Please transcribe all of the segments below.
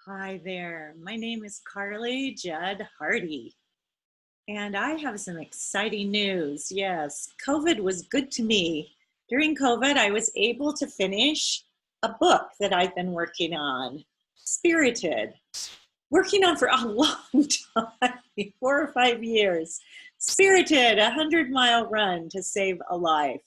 Hi there. My name is Carly Judd Hardy, and I have some exciting news. Yes, COVID was good to me. During COVID, I was able to finish a book that I've been working on, Spirited, working on for a long time, 4 or 5 years. Spirited, a 100-mile run to save a life.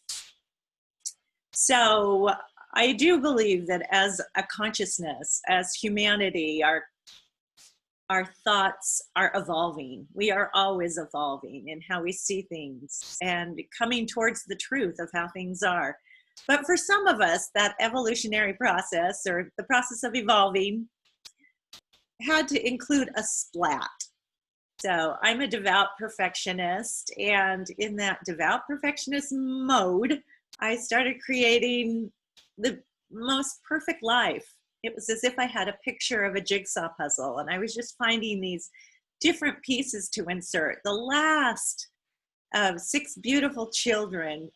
So I do believe that as a consciousness, as humanity, our thoughts are evolving. We are always evolving in how we see things and coming towards the truth of how things are. But for some of us, that evolutionary process or the process of evolving had to include a splat. So I'm a devout perfectionist, and in that devout perfectionist mode, I started creating the most perfect life. It was as if I had a picture of a jigsaw puzzle, and I was just finding these different pieces to insert. The last of 6 beautiful children,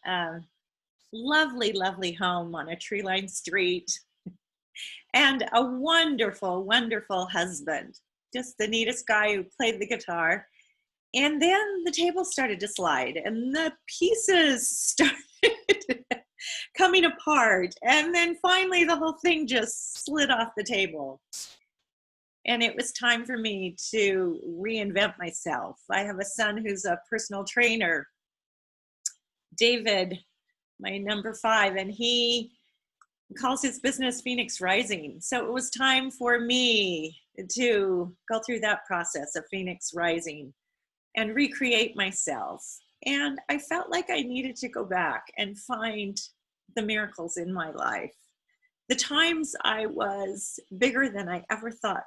lovely, lovely home on a tree-lined street, and a wonderful, wonderful husband, just the neatest guy who played the guitar. And then the table started to slide, and the pieces started coming apart. And then finally, the whole thing just slid off the table. And it was time for me to reinvent myself. I have a son who's a personal trainer, David, my number 5, and he calls his business Phoenix Rising. So it was time for me to go through that process of Phoenix Rising and recreate myself. And I felt like I needed to go back and find the miracles in my life. The times I was bigger than I ever thought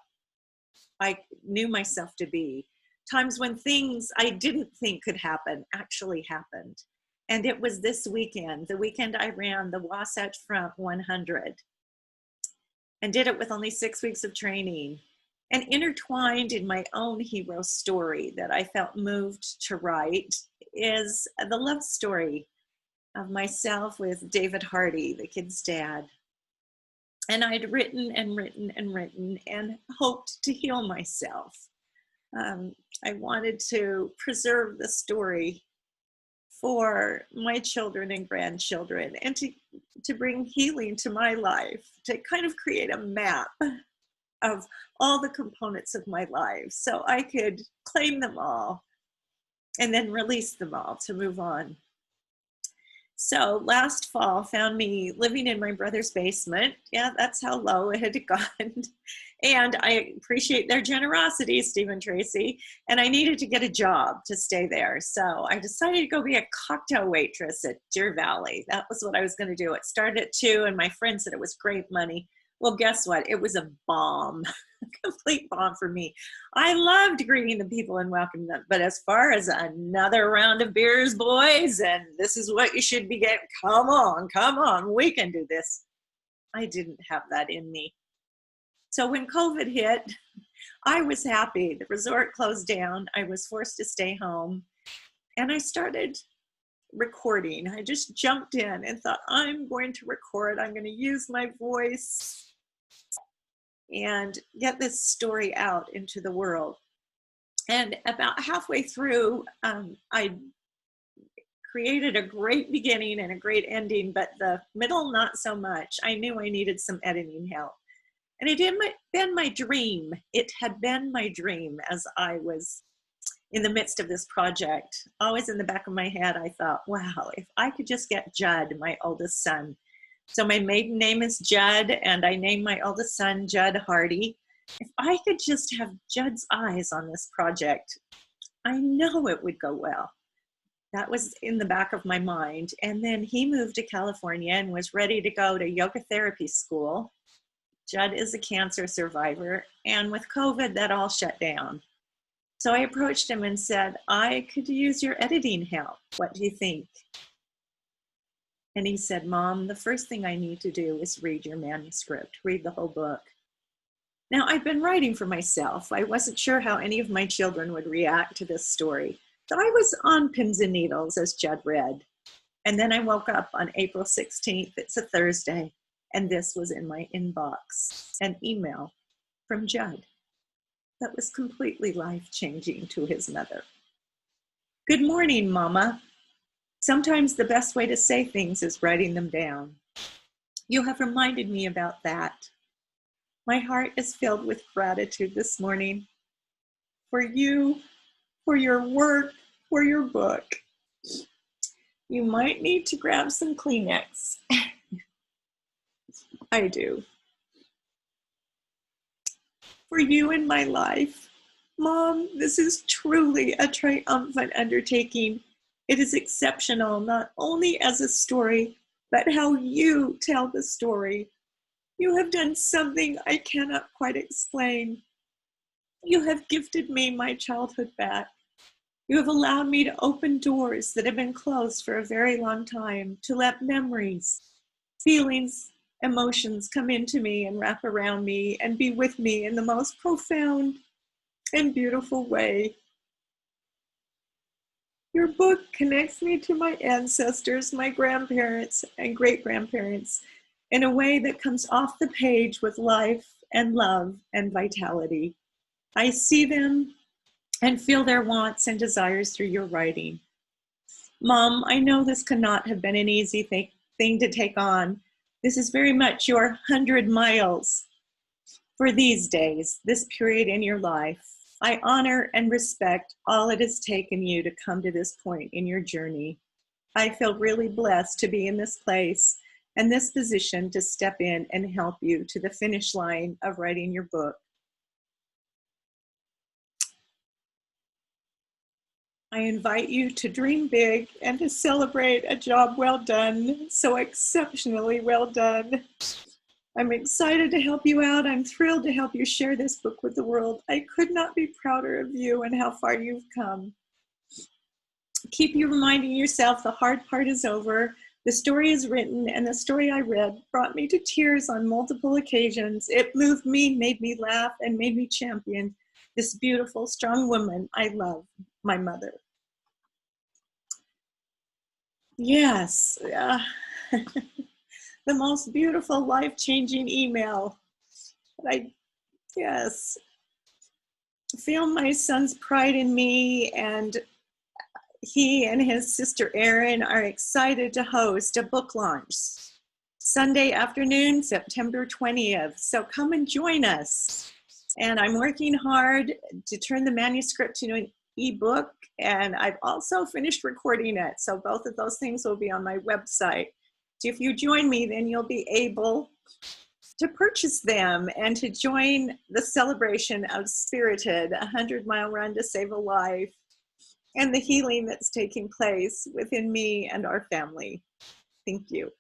I knew myself to be. Times when things I didn't think could happen actually happened. And it was this weekend, the weekend I ran the Wasatch Front 100, and did it with only 6 weeks of training. And intertwined in my own hero story that I felt moved to write is the love story of myself with David Hardy, the kid's dad. And I'd written and written and written and hoped to heal myself. I wanted to preserve the story for my children and grandchildren, and to bring healing to my life, to kind of create a map of all the components of my life so I could claim them all and then release them all to move on. So last fall found me living in my brother's basement. Yeah, that's how low it had gone. And I appreciate their generosity, Steve and Tracy. And I needed to get a job to stay there. So I decided to go be a cocktail waitress at Deer Valley. That was what I was going to do. It started at 2, and my friend said it was great money. Well, guess what? It was a bomb, a complete bomb for me. I loved greeting the people and welcoming them. But as far as another round of beers, boys, and this is what you should be getting, come on, we can do this. I didn't have that in me. So when COVID hit, I was happy. The resort closed down. I was forced to stay home. And I started recording. I just jumped in and thought, I'm going to record. I'm going to use my voice and get this story out into the world. And about halfway through, I created a great beginning and a great ending, but the middle, not so much. I knew I needed some editing help. And it had been my dream. It had been my dream as I was in the midst of this project. Always in the back of my head, I thought, wow, if I could just get Judd, my oldest son. So my maiden name is Judd, and I named my oldest son Judd Hardy. If I could just have Judd's eyes on this project, I know it would go well. That was in the back of my mind. And then he moved to California and was ready to go to yoga therapy school. Judd is a cancer survivor, and with COVID, that all shut down. So I approached him and said, I could use your editing help. What do you think? And he said, Mom, the first thing I need to do is read your manuscript, read the whole book. Now, I've been writing for myself. I wasn't sure how any of my children would react to this story. So I was on pins and needles as Judd read. And then I woke up on April 16th, it's a Thursday, and this was in my inbox, an email from Judd that was completely life-changing to his mother. Good morning, Mama. Sometimes the best way to say things is writing them down. You have reminded me about that. My heart is filled with gratitude this morning for you, for your work, for your book. You might need to grab some Kleenex. I do. For you in my life. Mom, this is truly a triumphant undertaking. It is exceptional, not only as a story, but how you tell the story. You have done something I cannot quite explain. You have gifted me my childhood back. You have allowed me to open doors that have been closed for a very long time, to let memories, feelings, emotions come into me and wrap around me and be with me in the most profound and beautiful way. Your book connects me to my ancestors, my grandparents and great-grandparents in a way that comes off the page with life and love and vitality. I see them and feel their wants and desires through your writing. Mom, I know this cannot have been an easy thing to take on. This is very much your 100 miles for these days, this period in your life. I honor and respect all it has taken you to come to this point in your journey. I feel really blessed to be in this place and this position to step in and help you to the finish line of writing your book. I invite you to dream big and to celebrate a job well done, so exceptionally well done. I'm excited to help you out. I'm thrilled to help you share this book with the world. I could not be prouder of you and how far you've come. Keep you reminding yourself the hard part is over. The story is written, and the story I read brought me to tears on multiple occasions. It moved me, made me laugh, and made me champion this beautiful, strong woman I love, my mother. Yes, the most beautiful, life-changing email. Yes, feel my son's pride in me, and he and his sister Erin are excited to host a book launch Sunday afternoon, September 20th. So come and join us. And I'm working hard to turn the manuscript to an ebook, and I've also finished recording it. So both of those things will be on my website. So if you join me, then you'll be able to purchase them and to join the celebration of Spirited, a 100-mile run to save a life, and the healing that's taking place within me and our family. Thank you.